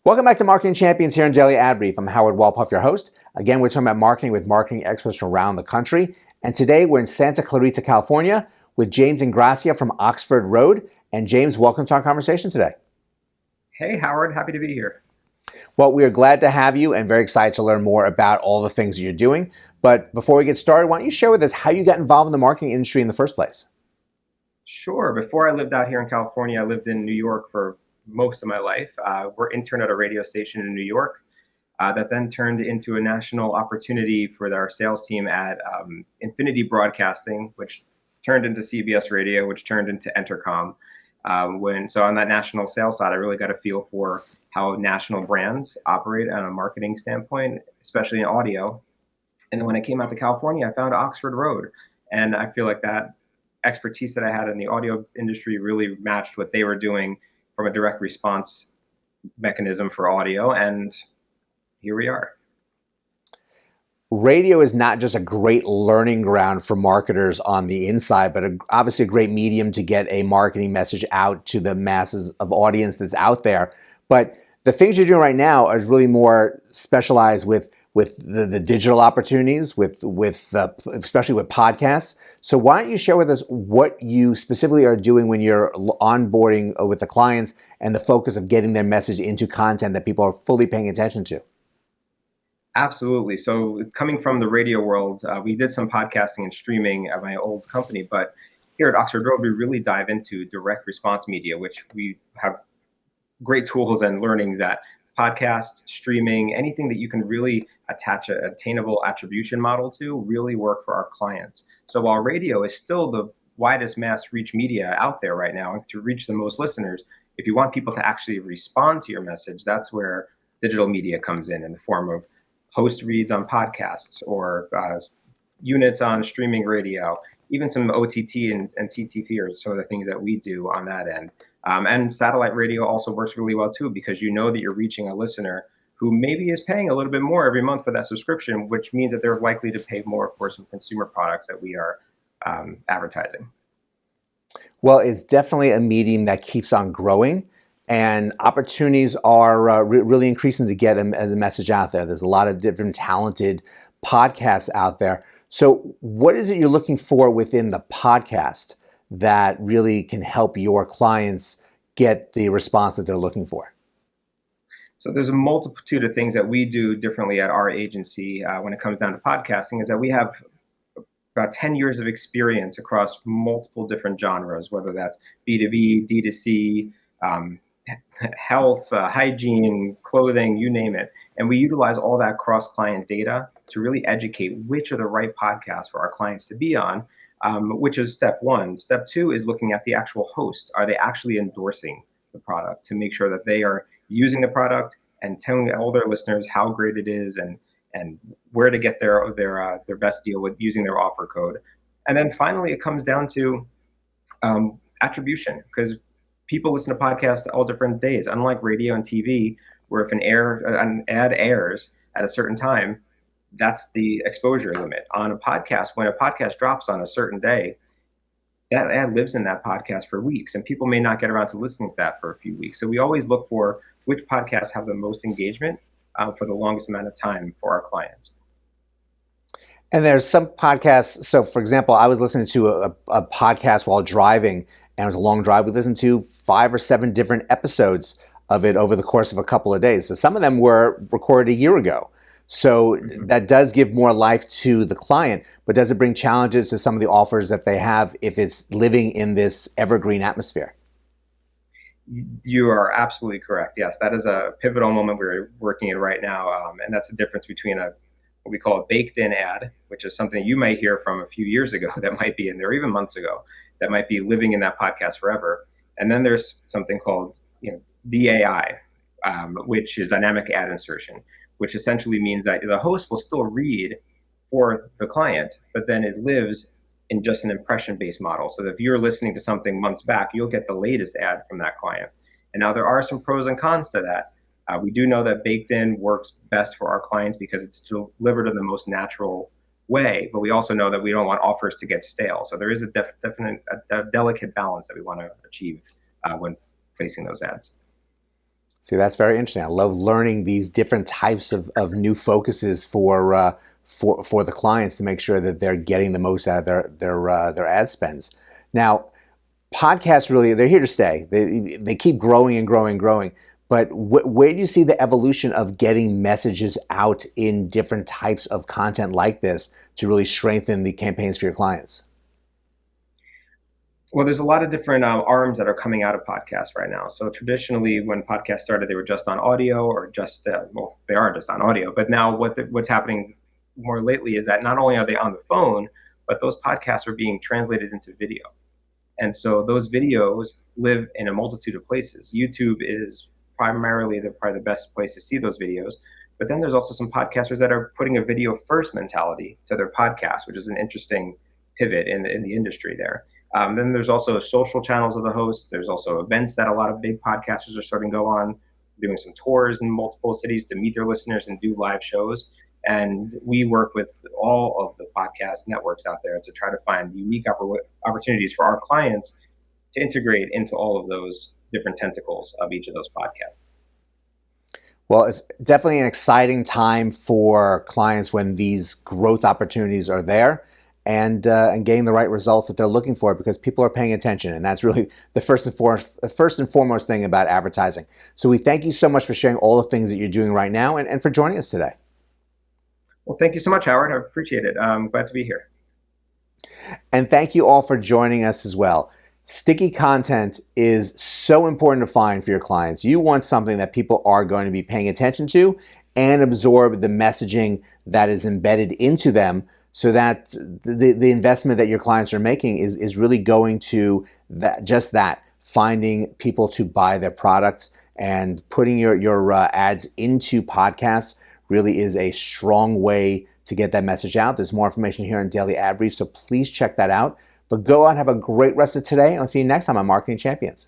Welcome back to Marketing Champions here in Daily Ad Brief. I'm Howard Walpuff, your host. Again, we're talking about marketing with marketing experts from around the country. And today we're in Santa Clarita, California with James Ingrassia from Oxford Road. And James, welcome to our conversation today. Hey, Howard, happy to be here. Well, we are glad to have you and very excited to learn more about all the things that you're doing. But before we get started, why don't you share with us how you got involved in the marketing industry in the first place? Sure. Before I lived out here in California, I lived in New York for most of my life. We're intern at a radio station in New York that then turned into a national opportunity for our sales team at Infinity Broadcasting, which turned into CBS Radio, which turned into Entercom. So on that national sales side, I really got a feel for how national brands operate on a marketing standpoint, especially in audio. And when I came out to California, I found Oxford Road. And I feel like that expertise that I had in the audio industry really matched what they were doing from a direct response mechanism for audio. And here we are. Radio is not just a great learning ground for marketers on the inside, but obviously a great medium to get a marketing message out to the masses of audience that's out there. But the things you're doing right now are really more specialized with the digital opportunities, especially with podcasts. So why don't you share with us what you specifically are doing when you're onboarding with the clients and the focus of getting their message into content that people are fully paying attention to? Absolutely. So coming from the radio world, we did some podcasting and streaming at my old company, but here at Oxford Road, we really dive into direct response media, which we have great tools and learnings that podcast, streaming, anything that you can really attach an attainable attribution model to really work for our clients. So while radio is still the widest mass reach media out there right now to reach the most listeners, if you want people to actually respond to your message, that's where digital media comes in the form of host reads on podcasts or units on streaming radio, even some OTT and CTV are some of the things that we do on that end. And satellite radio also works really well too, because you know that you're reaching a listener who maybe is paying a little bit more every month for that subscription, which means that they're likely to pay more for some consumer products that we are advertising. Well, it's definitely a medium that keeps on growing, and opportunities are really increasing to get the message out there. There's a lot of different talented podcasts out there. So what is it you're looking for within the podcast that really can help your clients get the response that they're looking for? So there's a multitude of things that we do differently at our agency when it comes down to podcasting, is that we have about 10 years of experience across multiple different genres, whether that's B2B, D2C, health, hygiene, clothing, you name it. And we utilize all that cross-client data to really educate which are the right podcasts for our clients to be on, which is step one. Step two is looking at the actual host. Are they actually endorsing the product to make sure that they are using the product and telling all their listeners how great it is and where to get their best deal with using their offer code. And then finally, it comes down to attribution, because people listen to podcasts all different days. Unlike radio and TV, where if an ad airs at a certain time, that's the exposure limit. On a podcast, when a podcast drops on a certain day, that ad lives in that podcast for weeks, and people may not get around to listening to that for a few weeks. So we always look for which podcasts have the most engagement for the longest amount of time for our clients. And there's some podcasts. So, for example, I was listening to a podcast while driving, and it was a long drive. We listened to 5 or 7 different episodes of it over the course of a couple of days. So some of them were recorded a year ago. So that does give more life to the client, but does it bring challenges to some of the offers that they have if it's living in this evergreen atmosphere? You are absolutely correct. Yes, that is a pivotal moment we're working in right now. And that's the difference between what we call a baked-in ad, which is something you might hear from a few years ago that might be in there, even months ago, that might be living in that podcast forever. And then there's something called DAI, which is dynamic ad insertion, which essentially means that the host will still read for the client, but then it lives in just an impression-based model. So if you're listening to something months back, you'll get the latest ad from that client. And now there are some pros and cons to that. We do know that baked in works best for our clients because it's delivered in the most natural way, but we also know that we don't want offers to get stale. So there is a delicate balance that we want to achieve when placing those ads. See, that's very interesting. I love learning these different types of new focuses for the clients to make sure that they're getting the most out of their ad spends. Now, podcasts really they're here to stay. They keep growing and growing and growing. But where do you see the evolution of getting messages out in different types of content like this to really strengthen the campaigns for your clients? Well, there's a lot of different arms that are coming out of podcasts right now. So traditionally, when podcasts started, they were just on audio, or just well, they are just on audio. But now, what's happening more lately is that not only are they on the phone, but those podcasts are being translated into video. And so those videos live in a multitude of places. YouTube is primarily probably the best place to see those videos. But then there's also some podcasters that are putting a video first mentality to their podcast, which is an interesting pivot in the industry there. Then there's also social channels of the host. There's also events that a lot of big podcasters are starting to go on, doing some tours in multiple cities to meet their listeners and do live shows. And we work with all of the podcast networks out there to try to find unique opportunities for our clients to integrate into all of those different tentacles of each of those podcasts. Well, it's definitely an exciting time for clients when these growth opportunities are there, and getting the right results that they're looking for, because people are paying attention, and that's really the first and foremost thing about advertising. So we thank you so much for sharing all the things that you're doing right now, and for joining us today. Well, thank you so much, Howard. I appreciate it. I'm glad to be here. And thank you all for joining us as well. Sticky content is so important to find for your clients. You want something that people are going to be paying attention to and absorb the messaging that is embedded into them, so that the investment that your clients are making is really going to just that, finding people to buy their products. And putting your ads into podcasts really is a strong way to get that message out. There's more information here on Daily Ad Brief, so please check that out. But go out and have a great rest of today, and I'll see you next time on Marketing Champions.